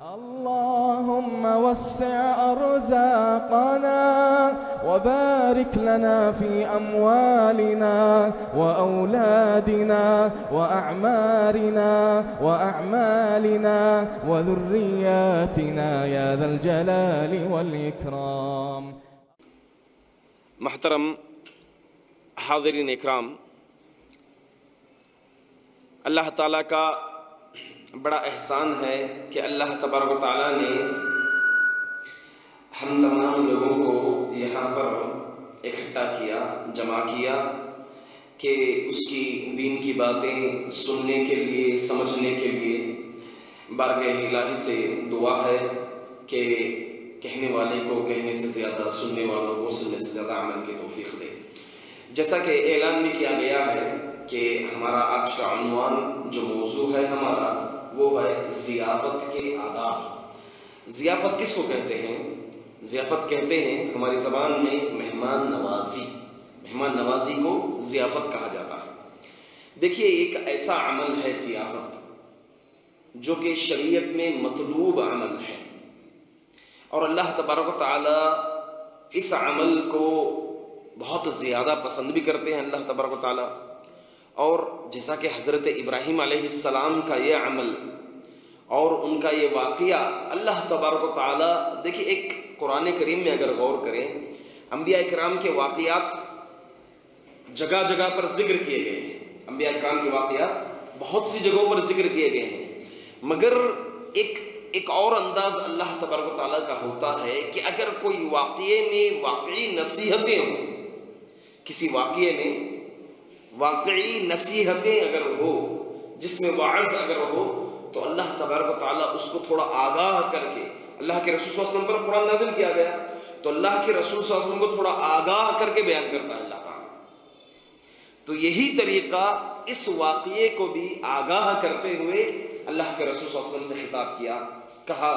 اللهم وسع أرزاقنا وبارك لنا في أموالنا وأولادنا وأعمالنا وذرياتنا يا ذا الجلال والإكرام. محترم حاضرین اکرام، اللہ تعالیٰ کا بڑا احسان ہے کہ اللہ تبارک و تعالیٰ نے ہم تمام لوگوں کو یہاں پر اکٹھا کیا، جمع کیا کہ اس کی دین کی باتیں سننے کے لیے، سمجھنے کے لیے بارگاہ الہی سے دعا ہے کہ کہنے والے کو کہنے سے زیادہ، سننے والوں کو سننے سے زیادہ عمل کی توفیق دے۔ جیسا کہ اعلان بھی کیا گیا ہے کہ ہمارا آج کا عنوان جو موضوع ہے ہمارا وہ ہے ضیافت کے آداب۔ ضیافت کس کو کہتے ہیں؟ ضیافت کہتے ہیں ہماری زبان میں مہمان نوازی، مہمان نوازی کو ضیافت کہا جاتا ہے۔ دیکھیے، ایک ایسا عمل ہے ضیافت جو کہ شریعت میں مطلوب عمل ہے، اور اللہ تبارک و تعالی اس عمل کو بہت زیادہ پسند بھی کرتے ہیں اللہ تبارک و تعالی۔ اور جیسا کہ حضرت ابراہیم علیہ السلام کا یہ عمل اور ان کا یہ واقعہ اللہ تبارک و تعالی، دیکھیے ایک قرآن کریم میں اگر غور کریں، انبیاء کرام کے واقعات جگہ جگہ پر ذکر کیے گئے ہیں، انبیاء کرام کے واقعات بہت سی جگہوں پر ذکر کیے گئے ہیں، مگر ایک اور انداز اللہ تبارک و تعالیٰ کا ہوتا ہے کہ اگر کوئی واقعے میں واقعی نصیحتیں ہوں، کسی واقعے میں واقعی نصیحتیں اگر ہو، جس میں وعظ اگر ہو، تو اللہ تبارک و تعالیٰ اس کو تھوڑا آگاہ کر کے، اللہ کے رسول صلی اللہ علیہ وسلم پر قرآن نازل کیا گیا تو اللہ کے رسول صلی اللہ علیہ وسلم کو تھوڑا آگاہ کر کے بیان کرتا ہے اللہ تعالیٰ۔ تو یہی طریقہ اس واقعے کو بھی آگاہ کرتے ہوئے اللہ کے رسول صلی اللہ علیہ وسلم سے خطاب کیا، کہا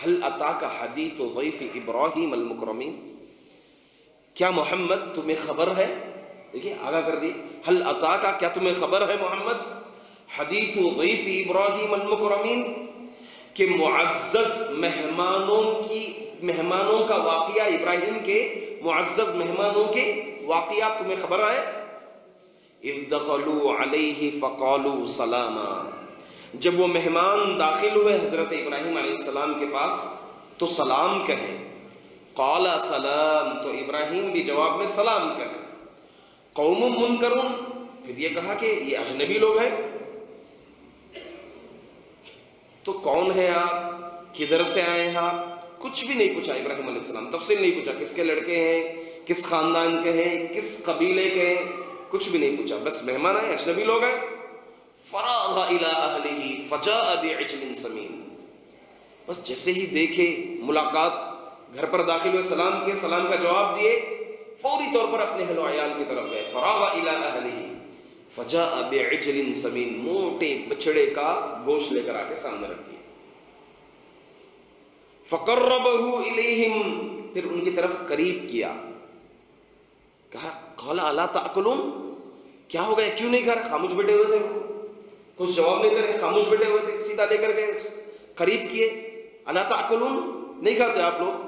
هل اتاک حدیث ضیف ابراہیم المکرمین، کیا محمد تمہیں خبر ہے؟ دیکھیے آگاہ کر دی، هل اتاک، کیا تمہیں خبر ہے محمد، حدیث ضیف ابراہیم المکرمین، کہ معزز مہمانوں کا واقعہ، ابراہیم کے معزز مہمانوں کے واقعات تمہیں خبر ہے؟ اذ دخلوا علیہ فقالوا سلاما، جب وہ مہمان داخل ہوئے حضرت ابراہیم علیہ السلام کے پاس تو سلام کہے، قال سلام، تو ابراہیم بھی جواب میں سلام کہے، قوم منکرون، پھر یہ کہا کہ یہ اجنبی لوگ ہیں، تو کون ہیں آپ، کدھر سے آئے ہیں آپ؟ کچھ بھی نہیں پوچھا ابراہیم علیہ السلام، تفصیل نہیں پوچھا کس کے لڑکے ہیں، کس خاندان کے ہیں، کس قبیلے کے ہیں، کچھ بھی نہیں پوچھا، بس مہمان آئے، اجنبی لوگ ہیں۔ فراغ الى اہلہ فجاء بعجل سمین، بس جیسے ہی دیکھے ملاقات، گھر پر داخل ہوئے، سلام کے، سلام کا جواب دیے، فوری طور پر اپنے اہل و عیال کی طرف گئے۔ فراغ الى اہلہ فجاء بعجل سمین، موٹے بچڑے کا گوشت لے کر آ کے سامنے رکھ دیا۔ فقربہ الیہم، پھر ان کی طرف قریب کیا، کہا قال الا تاکلون، کیا ہو گیا، کیوں نہیں کھا رہے؟ خاموش بیٹھے ہوئے تھے، کچھ جواب نہیں کرے، خاموش بیٹھے ہوئے تھے، سیدھا لے کر گئے، قریب کیے، الا تاکلون، نہیں کھاتے آپ لوگ؟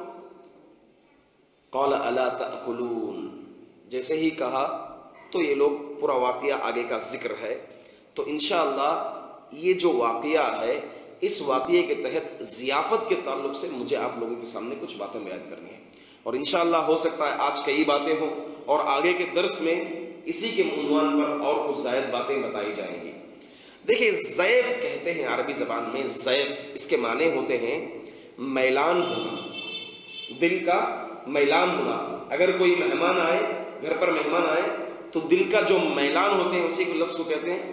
قال الا تاکلون، جیسے ہی کہا تو یہ لوگ، پورا واقعہ آگے کا ذکر ہے، تو انشاءاللہ یہ جو واقعہ ہے، اس واقعے کے تحت ضیافت کے تعلق سے مجھے آپ لوگوں کے سامنے کچھ باتیں بیان کرنی ہیں، اور انشاءاللہ ہو سکتا ہے آج کئی باتیں ہوں اور آگے کے درس میں اسی کے عنوان پر اور کچھ زائد باتیں بتائی جائیں گی۔ دیکھیں، ضیف کہتے ہیں عربی زبان میں، ضیف اس کے معنی ہوتے ہیں میلان ہونا، دل کا میلان ہونا۔ اگر کوئی مہمان آئے، گھر پر مہمان آئے تو دل کا جو میلان ہوتے ہیں اسی کو لفظ کو کہتے ہیں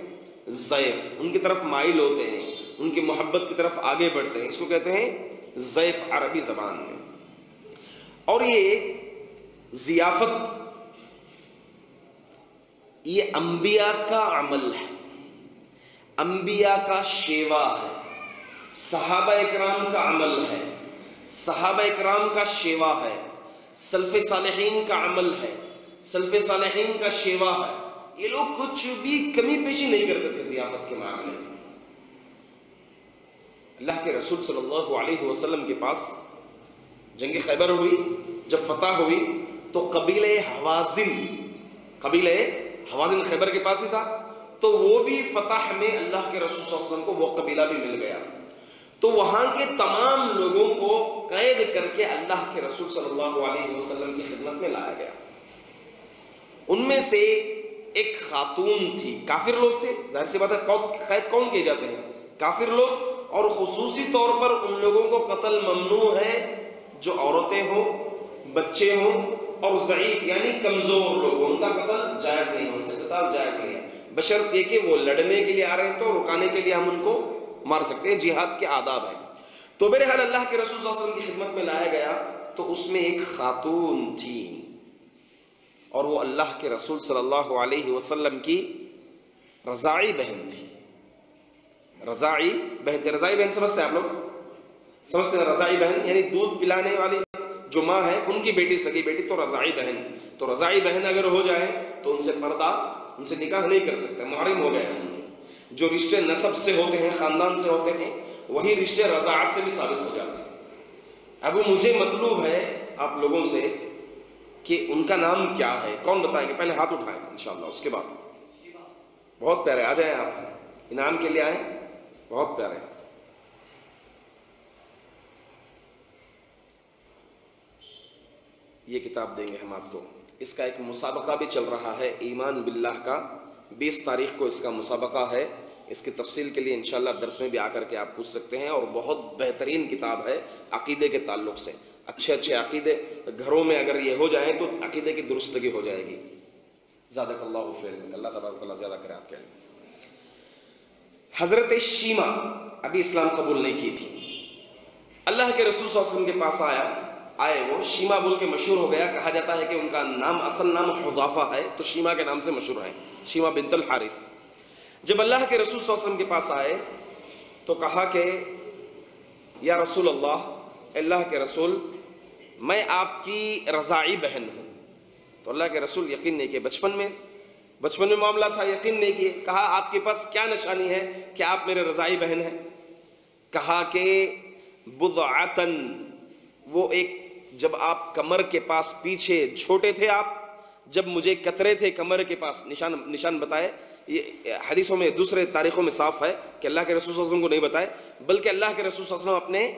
ضیف، ان کی طرف مائل ہوتے ہیں، ان کی محبت کی طرف آگے بڑھتے ہیں، اس کو کہتے ہیں ضیف عربی زبان میں۔ اور یہ ضیافت یہ انبیاء کا عمل ہے، انبیاء کا شیوا ہے، صحابہ اکرام کا عمل ہے، صحابہ اکرام کا شیوا ہے، سلف صالحین کا عمل ہے، سلف صالحین کا شیوا ہے۔ یہ لوگ کچھ بھی کمی پیشی نہیں کرتے تھے ضیافت کے معاملے میں۔ اللہ کے رسول صلی اللہ علیہ وسلم کے پاس جنگ خیبر ہوئی، جب فتح ہوئی تو قبیلہ حوازن خیبر کے پاس ہی تھا، تو وہ بھی فتح میں اللہ کے رسول صلی اللہ علیہ وسلم کو وہ قبیلہ بھی مل گیا، تو وہاں کے تمام لوگوں کو قید کر کے اللہ کے رسول صلی اللہ علیہ وسلم کی خدمت میں لایا گیا۔ ان میں سے ایک خاتون تھی، کافر لوگ تھے، ظاہر سی بات ہے قید کون کیے جاتے ہیں؟ کافر لوگ، اور خصوصی طور پر ان لوگوں کو قتل ممنوع ہے جو عورتیں ہوں، بچے ہوں اور ضعیف یعنی کمزور لوگ، ان کا قتل جائز نہیں ہے، ان سے قتال جائز نہیں ہے، بشرط یہ کہ وہ لڑنے کے لیے آ رہے ہیں تو رکانے کے لیے ہم ان کو مار سکتے ہیں، جہاد کے آداب ہیں۔ تو بہرحال اللہ کے رسول صلی اللہ علیہ وسلم کی خدمت میں لایا گیا تو اس میں ایک خاتون تھی، اور وہ اللہ کے رسول صلی اللہ علیہ وسلم کی رضاعی بہن تھی۔ رضاعی بہن سمجھتے ہیں آپ لوگ؟ سمجھتے ہیں رضاعی بہن یعنی دودھ پلانے والی جو ماں ہے ان کی بیٹی، سگی بیٹی، تو رضاعی بہن۔ تو رضاعی بہن اگر ہو جائے تو ان سے پردہ، ان سے نکاح نہیں کر سکتے، محرم ہو گئے ہیں۔ جو رشتے نسب سے ہوتے ہیں، خاندان سے ہوتے ہیں، وہی رشتے رضاعت سے بھی ثابت ہو جاتے ہیں۔ اب مجھے مطلوب ہے آپ لوگوں سے کہ ان کا نام کیا ہے، کون بتائیں گے؟ پہلے ہاتھ اٹھائیں انشاءاللہ، اس کے بعد۔ بہت پیارے، آ جائیں آپ، انعام کے لیے آئیں، بہت پیارے۔ یہ کتاب دیں گے ہم آپ کو، اس کا ایک مسابقہ بھی چل رہا ہے ایمان باللہ کا، 20 تاریخ کو اس کا مسابقہ ہے۔ اس کی تفصیل کے لیے انشاءاللہ درس میں بھی آ کر کے آپ پوچھ سکتے ہیں، اور بہت بہترین کتاب ہے عقیدے کے تعلق سے۔ اچھے عقیدے گھروں میں اگر یہ ہو جائیں تو عقیدے کی درستگی ہو جائے گی۔ زادک اللہ خیر، اللہ تبارک و تعالیٰ زیادہ کرے آپ کے لیے۔ حضرت شیما ابھی اسلام قبول نہیں کی تھی، اللہ کے رسول صلی اللہ علیہ وسلم کے پاس آئے وہ شیما بول کے مشہور ہو گیا۔ کہا جاتا ہے کہ ان کا نام، اصل نام حذافہ ہے، تو شیما کے نام سے مشہور ہے، شیما بنت الحارث۔ جب اللہ کے رسول صلی اللہ علیہ وسلم کے پاس آئے تو کہا کہ یا رسول اللہ، اللہ کے رسول، میں آپ کی رضاعی بہن ہوں۔ تو اللہ کے رسول یقین نہیں کیے، بچپن میں معاملہ تھا، یقین نہیں کیے۔ کہا آپ کے پاس کیا نشانی ہے کہ آپ میرے رضاعی بہن ہیں؟ کہا کہ بضعتن، وہ ایک، جب آپ کمر کے پاس پیچھے چھوٹے تھے، آپ جب مجھے کترے تھے کمر کے پاس، نشان بتائے۔ یہ حدیثوں میں دوسرے تاریخوں میں صاف ہے کہ اللہ کے رسول صلی اللہ علیہ وسلم کو نہیں بتائے، بلکہ اللہ کے رسول صلی اللہ علیہ وسلم اپنے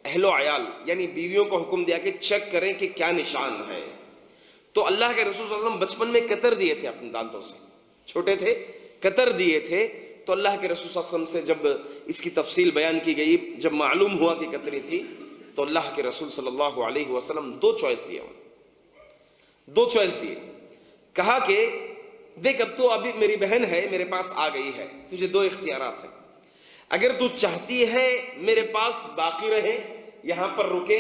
اہل و عیال یعنی بیویوں کو حکم دیا کہ چیک کریں کہ کیا نشان ہے۔ تو اللہ کے رسول صلی اللہ علیہ وسلم بچپن میں قطر دیے تھے اپنے دانتوں سے، چھوٹے تھے قطر دیے تھے۔ تو اللہ کے رسول صلی اللہ علیہ وسلم سے جب اس کی تفصیل بیان کی گئی، جب معلوم ہوا کہ قطری تھی، تو اللہ کے رسول صلی اللہ علیہ وسلم دو چوائس دیے۔ کہا کہ دیکھ، اب تو ابھی میری بہن ہے، میرے پاس آ گئی ہے، تجھے دو اختیارات ہیں۔ اگر تو چاہتی ہے میرے پاس باقی رہے، یہاں پر رکے،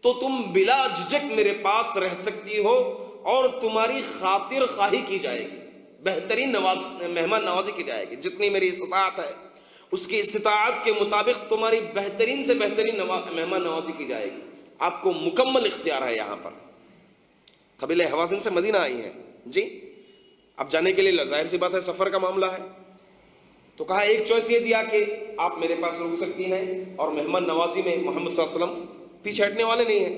تو تم بلا جھجک میرے پاس رہ سکتی ہو، اور تمہاری خاطر خواہی کی جائے گی، بہترین مہمان نوازی کی جائے گی، جتنی میری استطاعت ہے اس کی استطاعت کے مطابق تمہاری بہترین سے بہترین مہمان نوازی کی جائے گی۔ آپ کو مکمل اختیار ہے یہاں پر۔ قبیلہ حوازن سے مدینہ آئی ہیں جی، اب جانے کے لیے ظاہر سی بات ہے سفر کا معاملہ ہے، تو کہا ایک چوائس یہ دیا کہ آپ میرے پاس رک سکتی ہیں، اور مہمان نوازی میں محمد صلی اللہ علیہ وسلم پیچھے ہٹنے والے نہیں ہیں۔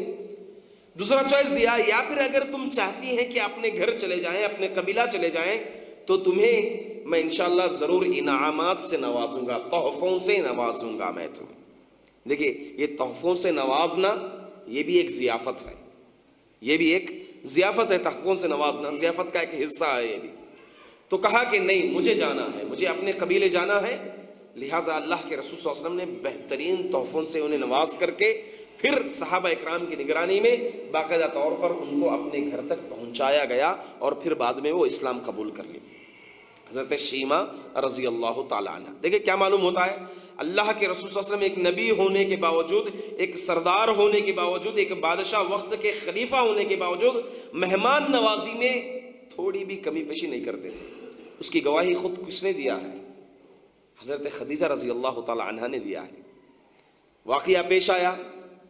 دوسرا چوائس دیا، یا پھر اگر تم چاہتی ہیں کہ اپنے گھر چلے جائیں، اپنے قبیلہ چلے جائیں، تو تمہیں میں انشاءاللہ ضرور انعامات سے نوازوں گا، تحفوں سے نوازوں گا میں تمہیں۔ دیکھیے، یہ تحفوں سے نوازنا یہ بھی ایک ضیافت ہے، تحفوں سے نوازنا ضیافت کا ایک حصہ ہے یہ بھی۔ تو کہا کہ نہیں، مجھے جانا ہے، مجھے اپنے قبیلے جانا ہے، لہٰذا اللہ کے رسول صلی اللہ علیہ وسلم نے بہترین تحفوں سے انہیں نواز کر کے پھر صحابہ اکرام کی نگرانی میں باقاعدہ طور پر ان کو اپنے گھر تک پہنچایا گیا، اور پھر بعد میں وہ اسلام قبول کر لی، حضرت شیما رضی اللہ تعالیٰ عنہ۔ دیکھیں کیا معلوم ہوتا ہے، اللہ کے رسول صلی اللہ علیہ وسلم ایک نبی ہونے کے باوجود، ایک سردار ہونے کے باوجود، ایک بادشاہ وقت کے خلیفہ ہونے کے باوجود مہمان نوازی میں تھوڑی بھی کمی پیشی نہیں کرتے تھے۔ اس کی گواہی خود کس نے دیا ہے؟ حضرت خدیجہ رضی اللہ تعالیٰ عنہ نے دیا ہے۔ واقعہ پیش آیا،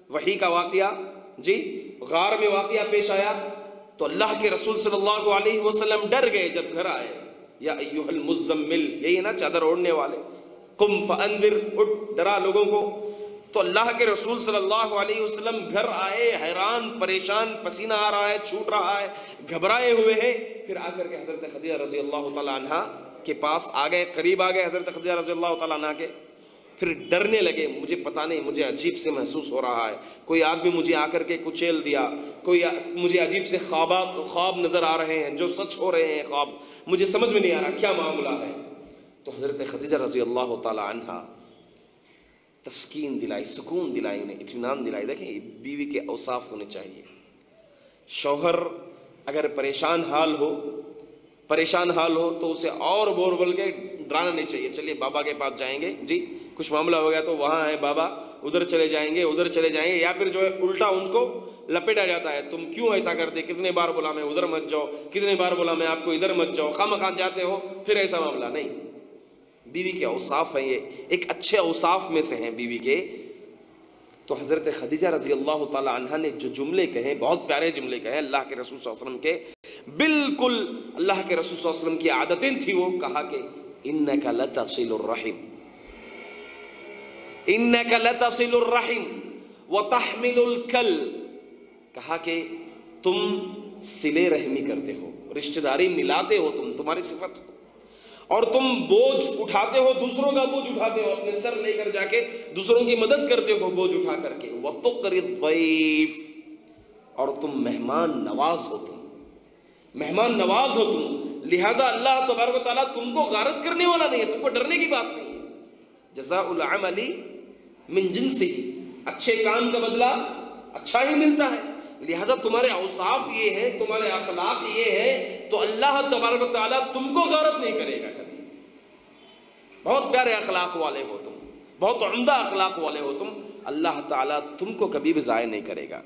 وحی کا واقعہ جی، غار میں واقعہ پیش آیا، تو اللہ کے رسول صلی اللہ علیہ وسلم ڈر گئے جب گھر آئے۔ یا ایھا المزمل، یہی نا چادر اوڑھنے والے، قم فانذر، اٹھ ڈرا لوگوں کو۔ تو اللہ کے رسول صلی اللہ علیہ وسلم گھر آئے، حیران پریشان، پسینہ آ رہا ہے، چھوٹ رہا ہے، گھبرائے ہوئے ہیں۔ پھر آ کر کے حضرت خدیجہ رضی اللہ تعالی عنہ کے پاس آ گئے، قریب آ گئے حضرت خدیجہ رضی اللہ تعالی عنہ کے۔ پھر ڈرنے لگے، مجھے پتہ نہیں، مجھے عجیب سے محسوس ہو رہا ہے، کوئی آدمی مجھے آ کر کے کچیل دیا، کوئی مجھے عجیب سے خواب نظر آ رہے ہیں جو سچ ہو رہے ہیں، خواب مجھے سمجھ میں نہیں آ رہا کیا معاملہ ہے۔ تو حضرت خدیجہ رضی اللہ تعالی عنہ تسکین دلائی، سکون دلائی، انہیں اطمینان دلائی۔ دیکھیں بیوی کے اوصاف ہونے چاہیے۔ شوہر اگر پریشان حال ہو تو اسے اور بول کے ڈرانا نہیں چاہیے، چلیے بابا کے پاس جائیں گے، جی کچھ معاملہ ہو گیا تو وہاں ہے بابا، ادھر چلے جائیں گے، یا پھر جو ہے الٹا ان کو لپیٹا جاتا ہے، تم کیوں ایسا کرتے، کتنے بار بولا میں ادھر مت جاؤ، کتنے بار بولا میں آپ کو ادھر مت جاؤ، خواہ جاتے ہو، پھر ایسا معاملہ نہیں۔ بیوی کے اوصاف ہیں، یہ ایک اچھے اوصاف میں سے ہیں بیوی کے۔ تو حضرت خدیجہ رضی اللہ تعالی عنہ نے جو جملے کہے، بہت پیارے جملے کہے اللہ کے رسول صلی اللہ علیہ وسلم کے، بالکل اللہ کے رسول صلی اللہ علیہ وسلم کی عادتیں تھی۔ وہ کہا کہ انک لتصل الرحم، انک لتصل الرحم وتحمل الکل، کہا کہ تم صلہ رحمی کرتے ہو، رشتہ داری ملاتے ہو، تمہاری صفت ہو، اور تم بوجھ اٹھاتے ہو، دوسروں کا بوجھ اٹھاتے ہو، اپنے سر لے کر جا کے دوسروں کی مدد کرتے ہو بوجھ اٹھا کر کے، وَتُقْرِ الضَّيْفِ، اور تم مہمان نواز ہو، تم لہٰذا اللہ تبارک و تعالیٰ تم کو غارت کرنے والا نہیں ہے، تم کو ڈرنے کی بات نہیں ہے۔ جزاء العمل من جنسہ، اچھے کام کا بدلہ اچھا ہی ملتا ہے، لہٰذا تمہارے اوصاف یہ ہیں، تمہارے اخلاق یہ ہیں، تو اللہ تبارک و تعالیٰ تم کو غارت نہیں کرے گا کبھی۔ بہت پیارے اخلاق والے ہو تم، بہت عمدہ اخلاق والے ہو تم، اللہ تعالیٰ تم کو کبھی بھی ضائع نہیں کرے گا۔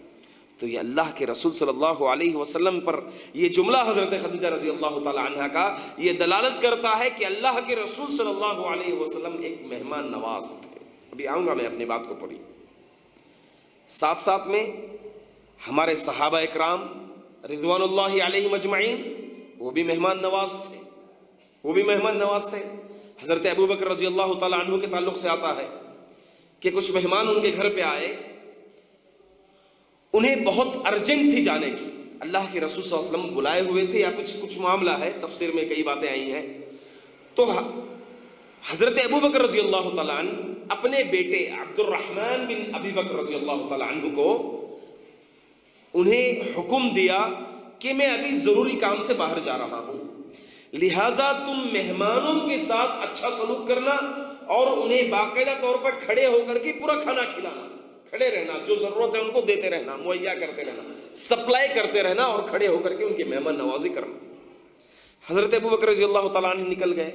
تو یہ اللہ کے رسول صلی اللہ علیہ وسلم پر یہ جملہ حضرت خدیجہ رضی اللہ تعالی عنہ کا یہ دلالت کرتا ہے کہ اللہ کے رسول صلی اللہ علیہ وسلم ایک مہمان نواز تھے۔ ابھی آؤں گا میں اپنی بات کو پڑھی، ساتھ میں ہمارے صحابہ اکرام رضوان اللہ علیہم اجمعین وہ بھی مہمان نواز تھے، حضرت ابوبکر رضی اللہ تعالی عنہ کے تعلق سے آتا ہے کہ کچھ مہمان ان کے گھر پہ آئے، انہیں بہت ارجنٹ تھی جانے کی، اللہ کے رسول صلی اللہ علیہ وسلم بلائے ہوئے تھے، یا کچھ معاملہ ہے، تفسیر میں کئی باتیں آئی ہیں۔ تو حضرت ابوبکر رضی اللہ تعالی عنہ اپنے بیٹے عبد الرحمن بن ابی بکر رضی اللہ تعالی عنہ کو انہیں حکم دیا کہ میں ابھی ضروری کام سے باہر جا رہا ہوں، لہٰذا تم مہمانوں کے ساتھ اچھا سلوک کرنا اور انہیں باقاعدہ طور پر کھڑے ہو کر کے پورا کھانا کھلانا، کھڑے رہنا، جو ضرورت ہے ان کو دیتے رہنا، مہیا کرتے رہنا، سپلائی کرتے رہنا، اور کھڑے ہو کر کے ان کی مہمان نوازی کرنا۔ حضرت ابوبکر رضی اللہ تعالیٰ عنہ نکل گئے،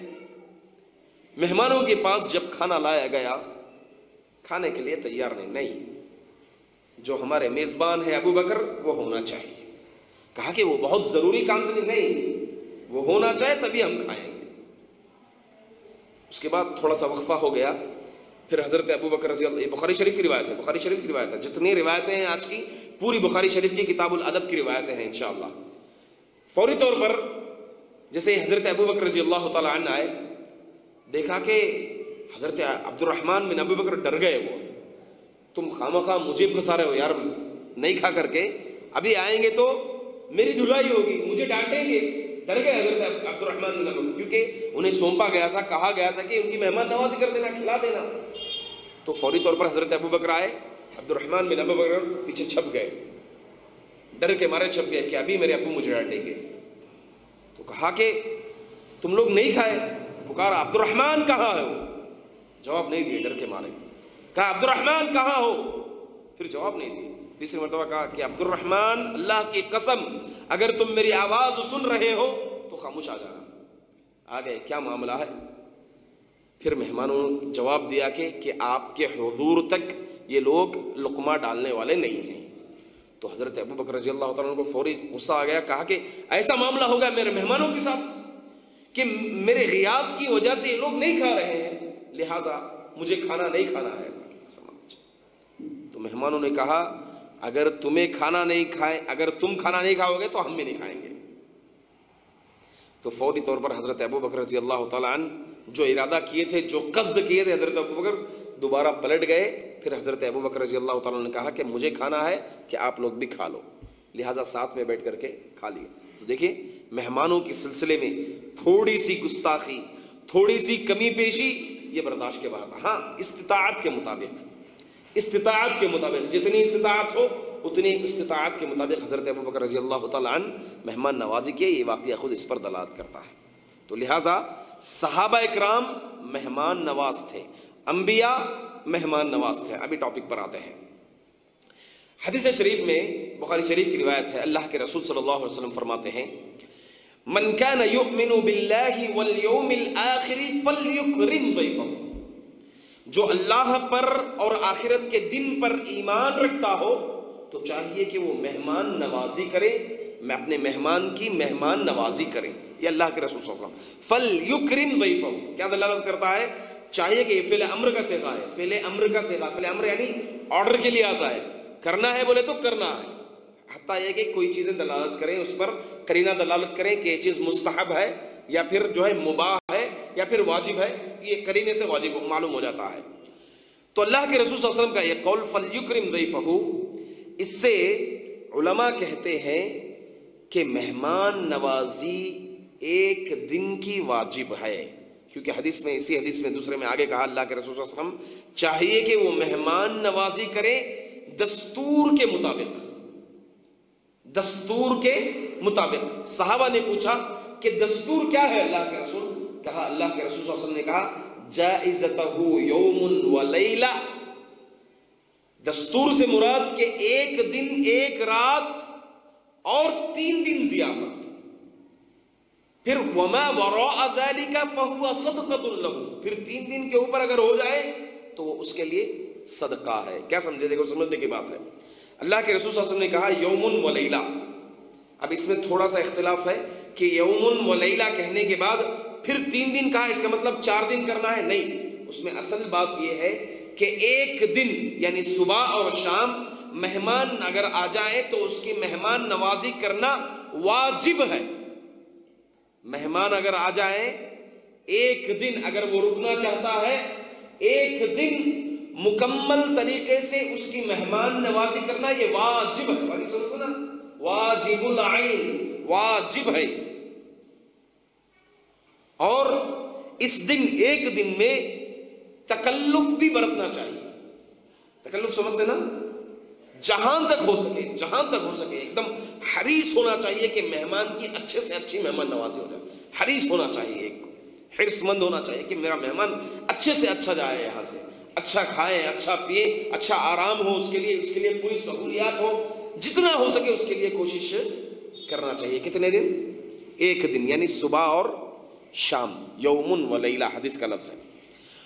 مہمانوں کے پاس جب کھانا لایا گیا، کھانے کے لیے تیار نہیں، جو ہمارے میزبان ہیں ابوبکر وہ ہونا چاہیے، کہا کہ وہ بہت ضروری کام سے نہیں، وہ ہونا چاہے تبھی ہم کھائیں گے۔ اس کے بعد تھوڑا سا وقفہ ہو گیا، پھر حضرت ابوبکر رضی اللہ، بخاری شریف کی روایت ہے، جتنی روایتیں ہیں آج کی پوری بخاری شریف کی کتاب الادب کی روایتیں ہیں انشاءاللہ۔ فوری طور پر جیسے حضرت ابوبکر رضی اللہ تعالی عنہ آئے، دیکھا کہ حضرت عبد الرحمن بن ابی بکر ڈر گئے، وہ تم خامخواہ مجھے پھنسا رہے ہو یار، نہیں کھا کر کے ابھی آئیں گے تو میری دھلائی ہوگی، مجھے ڈانٹیں گے، ڈر گئے حضرت عبد الرحمن بن ابی بکر، کیونکہ انہیں سونپا گیا تھا، کہا گیا تھا کہ ان کی مہمان نوازی کر دینا، کھلا دینا۔ تو فوری طور پر حضرت ابو بکر آئے، عبد الرحمن بن ابی بکر پیچھے چھپ گئے، ڈر کے مارے چھپ گئے کہ ابھی میرے ابو مجھے ڈانٹیں گے۔ تو کہا کہ تم لوگ نہیں کھائے، پکارا عبد الرحمن کہاں ہے، وہ جواب نہیں دیے، ڈر کے مارے، کہا عبد الرحمن کہاں ہو، پھر جواب نہیں دیے۔ تیسری مرتبہ کہا کہ عبد الرحمن اللہ کی قسم اگر تم میری آواز سن رہے ہو تو خاموش آ جانا۔ آ گئے، کیا معاملہ ہے؟ پھر مہمانوں نے جواب دیا کہ آپ کے حضور تک یہ لوگ لقمہ ڈالنے والے نہیں ہیں۔ تو حضرت ابو بکر رضی اللہ تعالیٰ عنہ کو فوری غصہ آ گیا، کہا کہ ایسا معاملہ ہوگا میرے مہمانوں کے ساتھ کہ میرے غیاب کی وجہ سے یہ لوگ نہیں کھا رہے ہیں، لہٰذا مجھے کھانا نہیں کھانا ہے۔ تو مہمانوں نے کہا اگر تم کھانا نہیں کھاؤ گے تو ہم بھی نہیں کھائیں گے۔ تو فوری طور پر حضرت ابو بکر رضی اللہ تعالیٰ عنہ جو ارادہ کیے تھے، جو قصد کیے تھے، حضرت ابو بکر دوبارہ پلٹ گئے. پھر حضرت ابو بکر رضی اللہ تعالیٰ نے کہا کہ مجھے کھانا ہے کہ آپ لوگ بھی کھا لو، لہٰذا ساتھ میں بیٹھ کر کے کھا لیے. تو دیکھیں مہمانوں کے سلسلے میں تھوڑی سی گستاخی، تھوڑی سی کمی پیشی یہ برداشت کے باہر تھا. ہاں استطاعت کے مطابق جتنی استطاعت ہو اتنی استطاعت کے مطابق حضرت ابو بکر رضی اللہ تعالیٰ عنہ مہمان نوازی کیے. یہ واقعہ خود اس پر دلالت کرتا ہے. تو لہٰذا صحابہ اکرام مہمان نواز تھے، انبیاء مہمان نواز تھے. ابھی ٹاپک پر آتے ہیں. حدیث شریف میں، بخاری شریف کی روایت ہے، اللہ کے رسول صلی اللہ علیہ وسلم فرماتے ہیں من کان یؤمن باللہ والیوم الآخر فلیکرم ضیفہ. جو اللہ پر اور آخرت کے دن پر ایمان رکھتا ہو تو چاہیے کہ وہ مہمان نوازی کرے، میں اپنے مہمان کی مہمان نوازی کرے. یہ اللہ کے رسول صلی اللہ علیہ وسلم فلیکرم ضیفہ کیا دلالت کرتا ہے؟ چاہیے کہ یہ فعل امر کا صیغہ ہے. فعل امر کا صیغہ، فعل امر یعنی آرڈر کے لیے آتا ہے. کرنا ہے بولے تو کرنا ہے، حتیٰ یہ کہ کوئی چیزیں دلالت کریں، اس پر قرینہ دلالت کریں کہ یہ چیز مستحب ہے یا پھر جو ہے مباح ہے یا پھر واجب ہے، یہ قرینے سے واجب معلوم ہو جاتا ہے. تو اللہ کے رسول صلی اللہ علیہ وسلم کا یہ قول فلیکرم ضیفہ، اس سے علماء کہتے ہیں کہ مہمان نوازی ایک دن کی واجب ہے. کیونکہ حدیث میں، اسی حدیث میں دوسرے میں آگے کہا اللہ کے رسول صلی اللہ علیہ وسلم چاہیے کہ وہ مہمان نوازی کرے دستور کے مطابق. دستور کے مطابق. صحابہ نے پوچھا کہ دستور کیا ہے اللہ کے رسول؟ کہا اللہ کے رسول صلی اللہ علیہ وسلم نے کہا جائزتہ یوم و لیلہ. دستور سے مراد کہ ایک دن ایک رات اور 3 دن ضیافت. پھر وما وراء ذلك فهو صدقۃ له، پھر 3 دن کے اوپر اگر ہو جائے تو وہ اس کے لیے صدقہ ہے. کیا سمجھے؟ دیکھو سمجھنے کی بات ہے. اللہ کے رسول صلی اللہ علیہ وسلم نے کہا یوم و لیلہ. اب اس میں تھوڑا سا اختلاف ہے کہ یوم و لیلہ کہنے کے بعد پھر 3 دن کہا، اس کا مطلب 4 دن کرنا ہے؟ نہیں، اس میں اصل بات یہ ہے کہ ایک دن یعنی صبح اور شام مہمان اگر آ جائے تو اس کی مہمان نوازی کرنا واجب ہے. مہمان اگر آ جائے ایک دن، اگر وہ رکنا چاہتا ہے ایک دن مکمل طریقے سے اس کی مہمان نوازی کرنا یہ واجب ہے. واجب سمجھو نا، واجب العین، واجب ہے. اور اس دن ایک دن میں تکلف بھی برتنا چاہیے. تکلف سمجھتے نا؟ جہاں تک ہو سکے ایک دم حریص ہونا چاہیے کہ مہمان کی اچھے سے اچھی مہمان نوازی ہو جائے. حریص ہونا چاہیے، ایک حرص مند ہونا چاہیے کہ میرا مہمان اچھے سے اچھا جائے، یہاں سے اچھا کھائے، اچھا پیے، اچھا آرام ہو، اس کے لیے پوری سہولیات ہو. جتنا ہو سکے اس کے لیے کوشش کرنا چاہیے. کتنے دن؟ ایک دن، یعنی صبح اور شام. یوم و لیلہ حدیث کا لفظ ہے.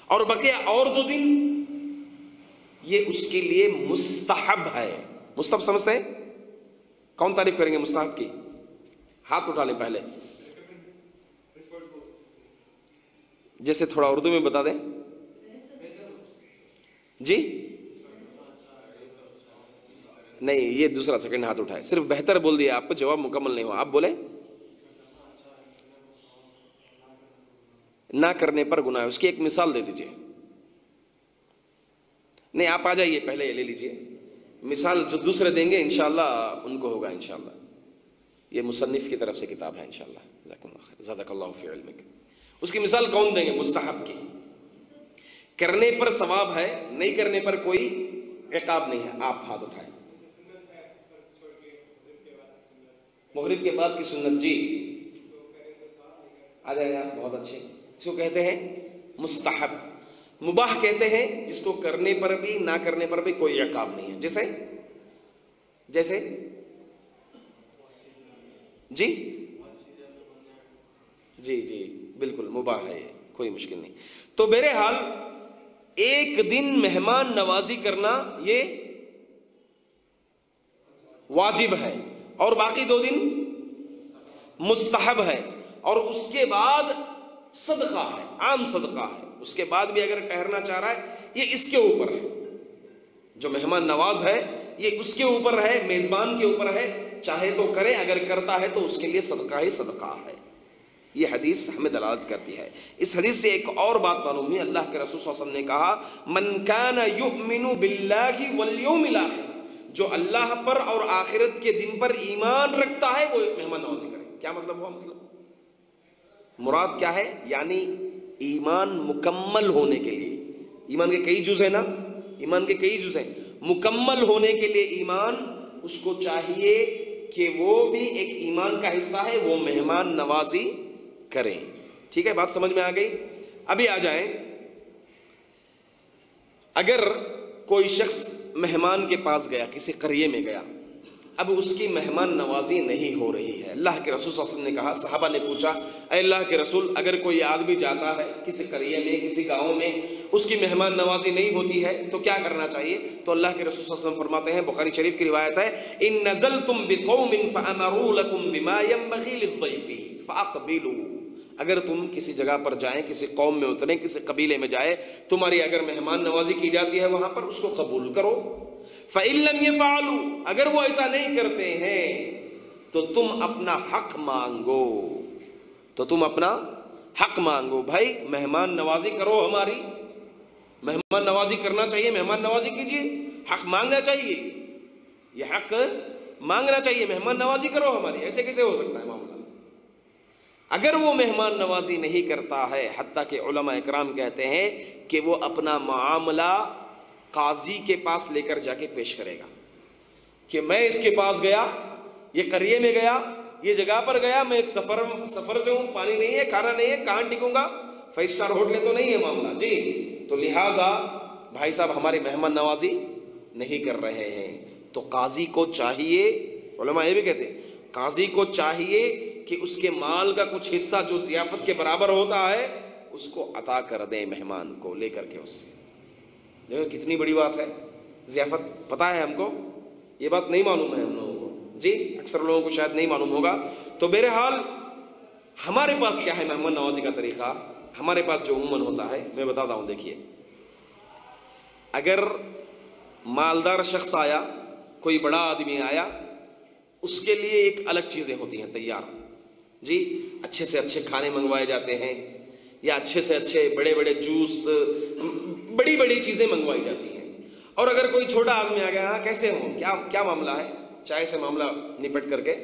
اور بقیہ اور 2 دن یہ اس کے لیے مستحب ہے. مستحب سمجھتے ہیں؟ کون تعریف کریں گے مستحب کی؟ ہاتھ اٹھا لیں پہلے. جیسے تھوڑا اردو میں بتا دیں جی. نہیں، یہ دوسرا سیکنڈ ہاتھ اٹھائے. صرف بہتر بول دیا، آپ کو جواب مکمل نہیں ہوا. آپ بولیں نہ کرنے پر گناہ ہے. اس کی ایک مثال دے دیجئے. نہیں، آپ آ جائیے پہلے، یہ لے لیجئے مثال. جو دوسرے دیں گے انشاءاللہ ان کو ہوگا انشاءاللہ. یہ مصنف کی طرف سے کتاب ہے انشاءاللہ. زادک اللہ فی علمک. اس کی مثال کون دیں گے؟ مستحب کی. کرنے پر ثواب ہے، نہیں کرنے پر کوئی عقاب نہیں ہے. آپ ہاتھ اٹھائیں. مغرب کے بعد کی سنت جی آ جائے آپ. بہت اچھے. اس کو کہتے ہیں مستحب. مباح کہتے ہیں جس کو کرنے پر بھی نہ کرنے پر بھی کوئی عقاب نہیں ہے. جیسے جی بالکل مباح ہے، کوئی مشکل نہیں. تو بہرحال ایک دن مہمان نوازی کرنا یہ واجب ہے اور باقی 2 دن مستحب ہے. اور اس کے بعد صدقہ ہے، عام صدقہ ہے. اس کے بعد بھی اگر ٹہرنا چاہ رہا ہے یہ اس کے اوپر ہے. جو مہمان نواز ہے یہ اس کے اوپر ہے، میزبان کے اوپر ہے. چاہے تو کرے، اگر کرتا ہے تو اس کے لیے صدقہ ہی صدقہ ہے. یہ حدیث ہمیں دلالت کرتی ہے۔ اس حدیث سے ایک اور بات معلوم ہوئی، اللہ کے رسول صلی اللہ علیہ وسلم نے کہا من کان یؤمن باللہ والیوم الاخر، جو اللہ پر اور آخرت کے دن پر ایمان رکھتا ہے وہ مہمان نوازی کرے۔ کیا مطلب ہوا؟ مطلب مراد کیا ہے؟ یعنی ایمان مکمل ہونے کے لیے، ایمان کے کئی جز ہیں نا، ایمان کے کئی جز ہیں، مکمل ہونے کے لیے ایمان اس کو چاہیے کہ وہ بھی ایک ایمان کا حصہ ہے، وہ مہمان نوازی کریں۔ ٹھیک ہے، بات سمجھ میں آ گئی؟ ابھی آ جائیں، اگر کوئی شخص مہمان کے پاس گیا، کسی قریے میں گیا، اب اس کی مہمان نوازی نہیں ہو رہی ہے، اللہ کے رسول صلی اللہ علیہ وسلم نے کہا، صحابہ نے پوچھا اے اللہ کے رسول اگر کوئی آدمی جاتا ہے کسی قریے میں، کسی گاؤں میں، اس کی مہمان نوازی نہیں ہوتی ہے تو کیا کرنا چاہیے؟ تو اللہ کے رسول صلی اللہ علیہ وسلم فرماتے ہیں، بخاری شریف کی روایت ہے، ان نزلتم بقوم فامروا لكم بما ينبغي للضيف فاقبلوا، اگر تم کسی جگہ پر جائیں، کسی قوم میں اتریں، کسی قبیلے میں جائیں، تمہاری اگر مہمان نوازی کی جاتی ہے وہاں پر، اس کو قبول کرو۔ فَإِن لَّمْ يَفْعَلُوا، اگر وہ ایسا نہیں کرتے ہیں تو تم اپنا حق مانگو، تو تم اپنا حق مانگو۔ بھائی مہمان نوازی کرو، ہماری مہمان نوازی کرنا چاہیے، مہمان نوازی کیجیے، حق مانگنا چاہیے، یہ حق مانگنا چاہیے، مہمان نوازی کرو ہماری۔ ایسے کیسے ہو سکتا ہے معاملہ؟ اگر وہ مہمان نوازی نہیں کرتا ہے، حتیٰ کہ علماء اکرام کہتے ہیں کہ وہ اپنا معاملہ قاضی کے پاس لے کر جا کے پیش کرے گا کہ میں اس کے پاس گیا، یہ قریے میں گیا، یہ جگہ پر گیا، میں سفر سے ہوں، پانی نہیں ہے، کھانا نہیں ہے، کہاں ٹکوں گا؟ 5 اسٹار ہوٹل تو نہیں ہے معاملہ جی، تو لہٰذا بھائی صاحب ہماری مہمان نوازی نہیں کر رہے ہیں، تو قاضی کو چاہیے، علماء یہ بھی کہتے ہیں قاضی کو چاہیے کہ اس کے مال کا کچھ حصہ جو ضیافت کے برابر ہوتا ہے اس کو عطا کر دیں مہمان کو، لے کر کے اس سے۔ دیکھو کتنی بڑی بات ہے، ضیافت پتہ ہے ہم کو، یہ بات نہیں معلوم ہے ہم لوگوں کو جی، اکثر لوگوں کو شاید نہیں معلوم ہوگا۔ تو بہرحال ہمارے پاس کیا ہے مہمان نوازی کا طریقہ؟ ہمارے پاس جو عموماً ہوتا ہے میں بتاتا ہوں، دیکھیے اگر مالدار شخص آیا، کوئی بڑا آدمی آیا، اس کے لیے ایک الگ چیزیں ہوتی ہیں تیار جی، اچھے سے اچھے کھانے منگوائے جاتے ہیں، یا اچھے سے اچھے بڑے بڑے جوس، بڑی بڑی چیزیں منگوائی جاتی ہیں۔ اور اگر کوئی چھوٹا آدمی آ گیا، ہاں کیسے ہوں، کیا معاملہ ہے، چائے سے معاملہ نپٹ کر کے،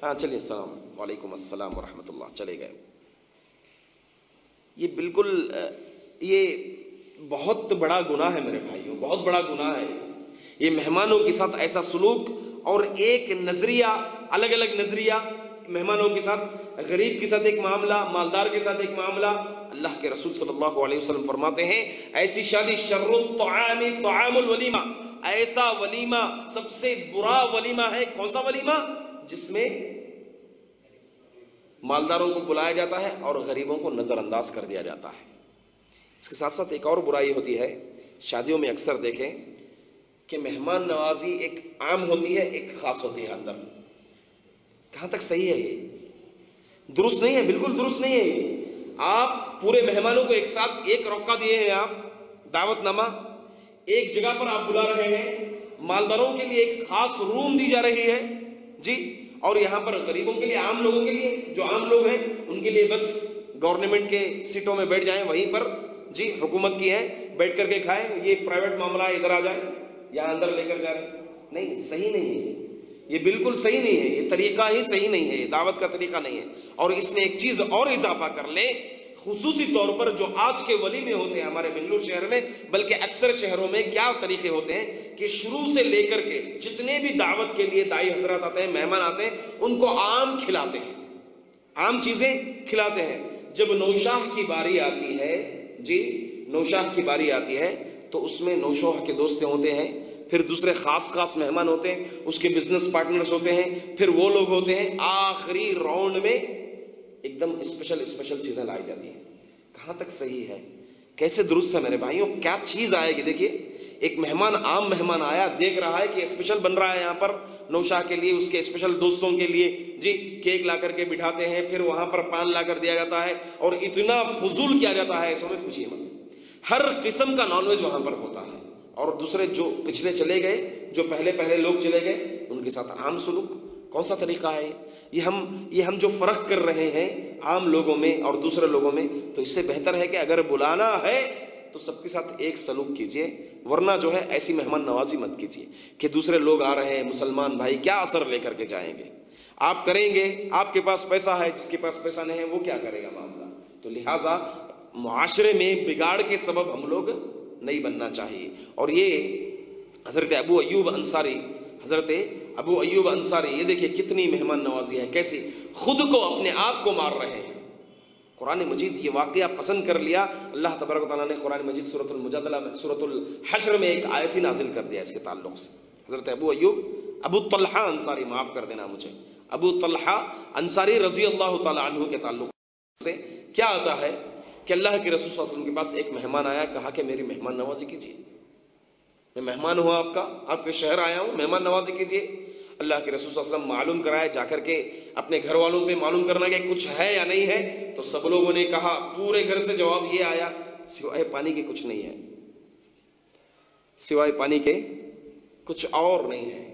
ہاں چلیے السلام وعلیکم السلام ورحمۃ اللہ، چلے گئے۔ یہ بالکل یہ بہت بڑا گناہ ہے میرے بھائیوں، بہت بڑا گناہ ہے یہ، مہمانوں کے ساتھ ایسا سلوک، اور ایک نظریہ، الگ الگ نظریہ مہمانوں کے ساتھ، غریب کے ساتھ ایک معاملہ، مالدار کے ساتھ ایک معاملہ۔ اللہ کے رسول صلی اللہ علیہ وسلم فرماتے ہیں ایسی شادی شر الطعام طعام الولیمہ، ایسا ولیمہ سب سے برا ولیمہ ہے۔ کون سا ولیمہ؟ جس میں مالداروں کو بلایا جاتا ہے اور غریبوں کو نظر انداز کر دیا جاتا ہے۔ اس کے ساتھ ساتھ ایک اور برائی ہوتی ہے، شادیوں میں اکثر دیکھیں کہ مہمان نوازی ایک عام ہوتی ہے، ایک خاص ہوتی ہے اندر۔ کہاں تک صحیح ہے یہ؟ درست نہیں ہے، بالکل درست نہیں ہے یہ۔ آپ پورے مہمانوں کو ایک ساتھ ایک روقہ دیے ہیں، آپ دعوت نامہ ایک جگہ پر آپ بلا رہے ہیں، مالداروں کے لیے ایک خاص روم دی جا رہی ہے جی، اور یہاں پر غریبوں کے لیے، عام لوگوں کے لیے، جو عام لوگ ہیں ان کے لیے بس گورنمنٹ کے سیٹوں میں بیٹھ جائیں، وہیں پر جی حکومت کی ہے، بیٹھ کر کے کھائیں، یہ پرائیویٹ معاملہ ہے، ادھر آ جائیں، یہاں اندر لے کر جائیں۔ نہیں، صحیح نہیں ہے یہ، بالکل صحیح نہیں ہے، یہ طریقہ ہی صحیح نہیں ہے، یہ دعوت کا طریقہ نہیں ہے۔ اور اس میں ایک چیز اور اضافہ کر لیں، خصوصی طور پر جو آج کے ولیمے ہوتے ہیں ہمارے بنگلور شہر میں، بلکہ اکثر شہروں میں کیا طریقے ہوتے ہیں کہ شروع سے لے کر کے جتنے بھی دعوت کے لیے دائی حضرات آتے ہیں، مہمان آتے ہیں، ان کو عام کھلاتے ہیں، عام چیزیں کھلاتے ہیں۔ جب نوشاہ کی باری آتی ہے جی، نوشاہ کی باری آتی ہے تو اس میں نوشاہ کے دوست ہوتے ہیں، پھر دوسرے خاص مہمان ہوتے ہیں، اس کے بزنس پارٹنرز ہوتے ہیں، پھر وہ لوگ ہوتے ہیں، آخری راؤنڈ میں ایک دم اسپیشل چیزیں لائی جاتی ہیں۔ کہاں تک صحیح ہے، کیسے درست ہے میرے بھائیوں؟ کیا چیز آئے گی؟ دیکھیے ایک مہمان، عام مہمان آیا، دیکھ رہا ہے کہ اسپیشل بن رہا ہے یہاں پر نوشاہ کے لیے، اس کے اسپیشل دوستوں کے لیے جی، کیک لا کر کے بٹھاتے ہیں، پھر وہاں پر پان لا کر دیا جاتا ہے، اور اتنا فضول کیا جاتا ہے، ایسا میں پوچھیے مت، ہر قسم کا نان ویج وہاں پر ہوتا ہے۔ اور دوسرے جو پچھلے چلے گئے، جو پہلے لوگ چلے گئے، ان کے ساتھ عام سلوک، کون سا طریقہ ہے یہ؟ ہم جو فرق کر رہے ہیں عام لوگوں میں اور دوسرے لوگوں میں، تو اس سے بہتر ہے کہ اگر بلانا ہے تو سب کے ساتھ ایک سلوک کیجئے، ورنہ جو ہے ایسی مہمان نوازی مت کیجئے کہ دوسرے لوگ آ رہے ہیں مسلمان بھائی کیا اثر لے کر کے جائیں گے، آپ کریں گے، آپ کے پاس پیسہ ہے، جس کے پاس پیسہ نہیں ہے وہ کیا کرے گا معاملہ. تو لہٰذا معاشرے میں بگاڑ کے سبب ہم لوگ نہیں بننا چاہیے. اور یہ حضرت ابو ایوب انصاری یہ دیکھیے کتنی مہمان نوازی ہے، کیسے خود کو اپنے آپ کو مار رہے ہیں. قرآن مجید یہ واقعہ پسند کر لیا، اللہ تبارک و تعالیٰ نے قرآن مجید سورۃ المجادلہ میں سورۃ الحشر میں ایک آیت ہی نازل کر دیا اس کے تعلق سے. حضرت ابو طلحہ انصاری، معاف کر دینا مجھے، ابو طلحہ انصاری رضی اللہ تعالیٰ عنہ کے تعلق سے کیا آتا ہے کہ اللہ کے رسول صلی اللہ علیہ وسلم کے پاس ایک مہمان آیا، کہا کہ میری مہمان نوازی کیجیے، میں مہمان ہوں آپ کا، آپ کے شہر آیا ہوں، مہمان نوازی کیجیے. اللہ کے رسول صلی اللہ علیہ وسلم معلوم کرائے، جا کر کے اپنے گھر والوں پہ معلوم کرنا کہ کچھ ہے یا نہیں ہے. تو سب لوگوں نے کہا، پورے گھر سے جواب یہ آیا سوائے پانی کے کچھ نہیں ہے، سوائے پانی کے کچھ اور نہیں ہے.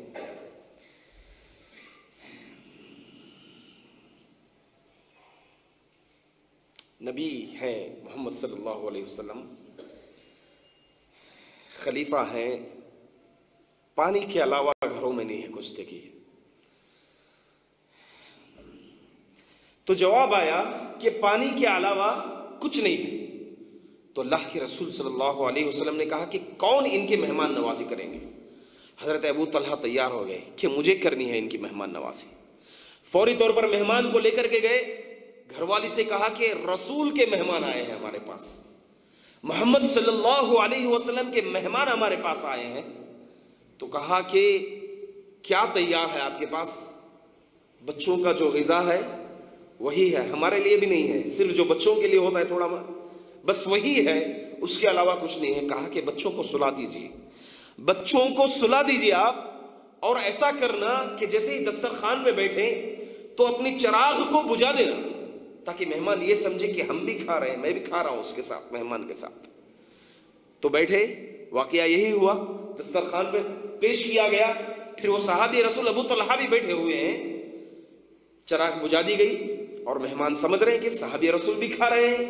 نبی ہیں محمد صلی اللہ علیہ وسلم، خلیفہ ہیں، پانی کے علاوہ گھروں میں نہیں ہے کچھ. دیکھیے تو جواب آیا کہ پانی کے علاوہ کچھ نہیں ہے. تو اللہ کے رسول صلی اللہ علیہ وسلم نے کہا کہ کون ان کی مہمان نوازی کریں گے. حضرت ابو طلحہ تیار ہو گئے کہ مجھے کرنی ہے ان کی مہمان نوازی. فوری طور پر مہمان کو لے کر کے گئے، گھر والی سے کہا کہ رسول کے مہمان آئے ہیں ہمارے پاس، محمد صلی اللہ علیہ وسلم کے مہمان ہمارے پاس آئے ہیں. تو کہا کہ کیا تیار ہے آپ کے پاس؟ بچوں کا جو غذا ہے وہی ہے، ہمارے لیے بھی نہیں ہے، صرف جو بچوں کے لیے ہوتا ہے تھوڑا بس وہی ہے، اس کے علاوہ کچھ نہیں ہے. کہا کہ بچوں کو سلا دیجیے، بچوں کو سلا دیجیے آپ، اور ایسا کرنا کہ جیسے ہی دسترخوان پہ بیٹھیں تو اپنی چراغ کو بجھا دینا، تاکہ مہمان یہ سمجھے کہ ہم بھی کھا رہے ہیں، میں بھی کھا رہا ہوں اس کے ساتھ، مہمان کے ساتھ. تو بیٹھے، واقعہ یہی ہوا، دسترخوان پہ پیش کیا گیا. پھر وہ صحابی رسول ابو طلحہ بھی بیٹھے ہوئے ہیں، چراغ بجھا دی گئی اور مہمان سمجھ رہے ہیں کہ صحابی رسول بھی کھا رہے ہیں.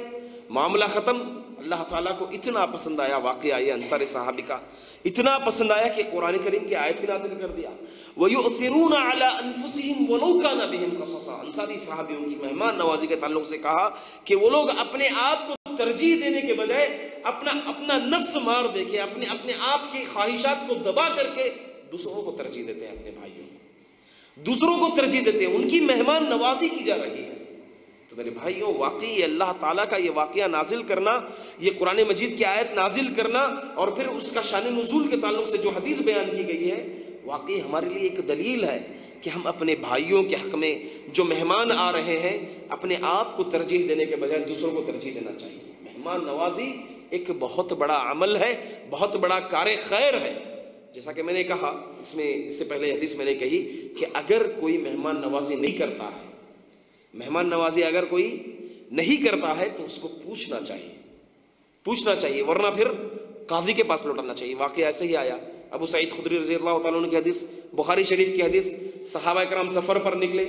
معاملہ ختم. اللہ تعالیٰ کو اتنا پسند آیا واقعہ یہ انصاری صحابی کا، اتنا پسند آیا کہ قرآن کریم کی آیت ہی نازل کر دیا، وَيُؤْثِرُونَ عَلَىٰ أَنفُسِهِمْ وَلَوْ كَانَ بِهِمْ خَصَاصَةٌ. انصاری صحابیوں کی مہمان نوازی کے تعلق سے کہا کہ وہ لوگ اپنے آپ کو ترجیح دینے کے بجائے اپنا نفس مار دے کے اپنے آپ کی خواہشات کو دبا کر کے دوسروں کو ترجیح دیتے ہیں، اپنے بھائیوں کو دوسروں کو ترجیح دیتے ہیں، ان کی مہمان نوازی کی جا رہی ہے. تو میرے بھائیوں، واقعی اللہ تعالیٰ کا یہ واقعہ نازل کرنا، یہ قرآن مجید کی آیت نازل کرنا، اور پھر اس کا شان نزول کے تعلق سے جو حدیث بیان کی گئی ہے، واقعی ہمارے لیے ایک دلیل ہے کہ ہم اپنے بھائیوں کے حق میں جو مہمان آ رہے ہیں اپنے آپ کو ترجیح دینے کے بجائے دوسروں کو ترجیح دینا چاہیے. مہمان نوازی ایک بہت بڑا عمل ہے، بہت بڑا کار خیر ہے. جیسا کہ میں نے کہا، اس سے پہلے حدیث میں نے کہی کہ اگر کوئی مہمان نوازی نہیں کرتا ہے، مہمان نوازی اگر کوئی نہیں کرتا ہے تو اس کو پوچھنا چاہیے، ورنہ پھر قاضی کے پاس لوٹانا چاہیے. واقعہ ایسے ہی آیا. ابو سعید خدری رضی اللہ تعالیٰ عنہ کی حدیث، بخاری شریف کی حدیث، صحابہ کرام سفر پر نکلے،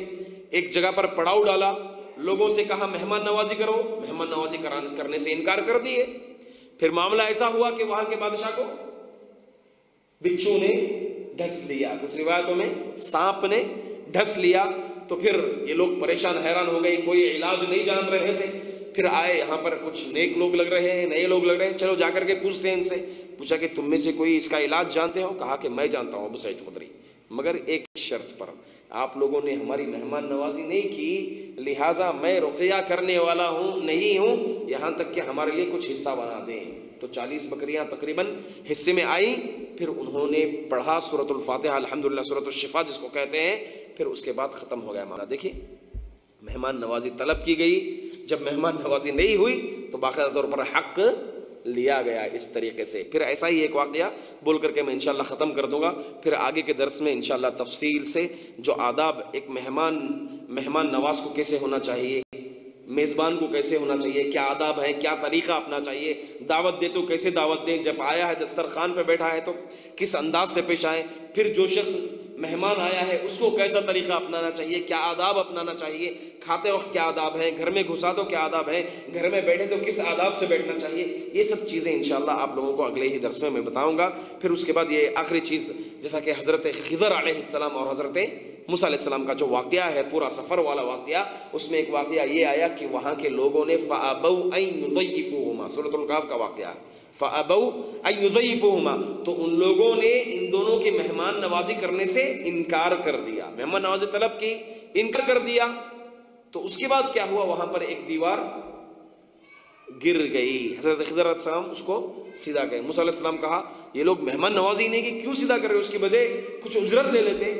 ایک جگہ پر پڑاؤ ڈالا، لوگوں سے کہا مہمان نوازی کرو، مہمان نوازی کرنے سے انکار کر دیے. پھر معاملہ ایسا ہوا کہ وہاں کے بادشاہ کو بچھو نے ڈھس لیا، کچھ روایتوں میں سانپ نے ڈھس لیا. تو پھر یہ لوگ پریشان حیران ہو گئے، کوئی علاج نہیں جان رہے تھے. پھر آئے یہاں پر کچھ نیک لوگ لگ رہے ہیں، نئے لوگ لگ رہے ہیں، چلو جا کر کے پوچھتے ہیں ان سے. پوچھا کہ تم میں سے کوئی اس کا علاج جانتے ہو؟ کہا کہ میں جانتا ہوں ابو سعید خدری، مگر ایک شرط پر، آپ لوگوں نے ہماری مہمان نوازی نہیں کی، لہٰذا میں رقیہ کرنے والا نہیں ہوں، یہاں تک کہ ہمارے لیے کچھ حصہ بنا دیں. تو 40 بکریاں تقریباً حصے میں آئیں. پھر انہوں نے پڑھا سورۃ الفاتحہ، الحمدللہ سورۃ الشفا جس کو کہتے ہیں. پھر اس کے بعد ختم ہو گیا معاملہ. دیکھیے مہمان نوازی طلب کی گئی، جب مہمان نوازی نہیں ہوئی تو باقاعدہ طور پر حق لیا گیا اس طریقے سے. پھر ایسا ہی ایک واقعہ بول کر کے میں انشاءاللہ ختم کر دوں گا. پھر آگے کے درس میں انشاءاللہ تفصیل سے جو آداب ایک مہمان نواز کو کیسے ہونا چاہیے، میزبان کو کیسے ہونا چاہیے، کیا آداب ہیں، کیا طریقہ اپنا چاہیے، دعوت دے تو کیسے دعوت دیں، جب آیا ہے دسترخوان پہ بیٹھا ہے تو کس انداز سے پیش آئیں. پھر جو شخص مہمان آیا ہے اس کو کیسا طریقہ اپنانا چاہیے، کیا آداب اپنانا چاہیے، کھاتے وقت کیا آداب ہیں، گھر میں گھسا تو کیا آداب ہیں، گھر میں بیٹھے تو کس آداب سے بیٹھنا چاہیے، یہ سب چیزیں انشاءاللہ آپ لوگوں کو اگلے ہی درس میں بتاؤں گا۔ پھر اس کے بعد یہ آخری چیز، جیسا کہ حضرت خضر علیہ السلام اور حضرت موسیٰ علیہ السلام کا جو واقعہ ہے، پورا سفر والا واقعہ، اس میں ایک واقعہ یہ آیا کہ وہاں کے لوگوں نے فَأَبَوْا أَن يُضَيِّفُوهُمَا، سورۃ الکہف کا واقعہ ہے، فَأَبَوْا أَن يُضَيِّفُوهُمَا، تو ان لوگوں نے ان دونوں کے مہمان نوازی کرنے سے انکار کر دیا، مہمان نوازی طلب کی، انکار کر دیا۔ تو اس کے بعد کیا ہوا، وہاں پر ایک دیوار گر گئی، حضرت خضر علیہ السلام اس کو سیدھا گئے۔ موسیٰ علیہ السلام کہا یہ لوگ مہمان نوازی نہیں کی، کیوں سیدھا کر رہے، اس کی بجائے کچھ اجرت لے لیتے۔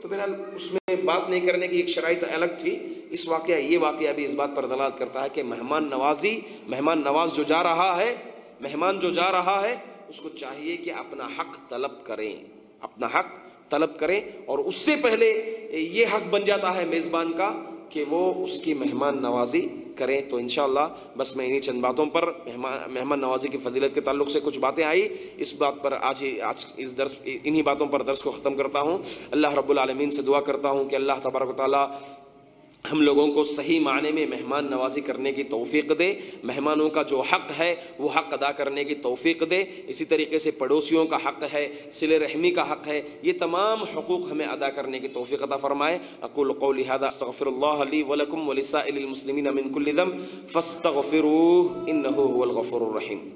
تو بہرحال اس میں بات نہیں کرنے کی ایک شرائط الگ تھی۔ اس واقعہ، یہ واقعہ بھی اس بات پر دلالت کرتا ہے کہ مہمان نواز جو جا رہا ہے، مہمان جو جا رہا ہے، اس کو چاہیے کہ اپنا حق طلب کریں، اپنا حق طلب کریں، اور اس سے پہلے یہ حق بن جاتا ہے میزبان کا کہ وہ اس کی مہمان نوازی کریں۔ تو انشاءاللہ بس میں انہی چند باتوں پر، مہمان نوازی کی فضیلت کے تعلق سے کچھ باتیں آئی، اس بات پر آج اس درس، انہی باتوں پر درس کو ختم کرتا ہوں۔ اللہ رب العالمین سے دعا کرتا ہوں کہ اللہ تبارک و تعالی ہم لوگوں کو صحیح معنی میں مہمان نوازی کرنے کی توفیق دے، مہمانوں کا جو حق ہے وہ حق ادا کرنے کی توفیق دے، اسی طریقے سے پڑوسیوں کا حق ہے، صلہ رحمی کا حق ہے، یہ تمام حقوق ہمیں ادا کرنے کی توفیق عطا فرمائے۔ اقول قولی ھذا استغفر اللہ لی ولکم ولسائر المسلمین من کل ذنب فاستغفروہ انہ هو الغفور الرحیم۔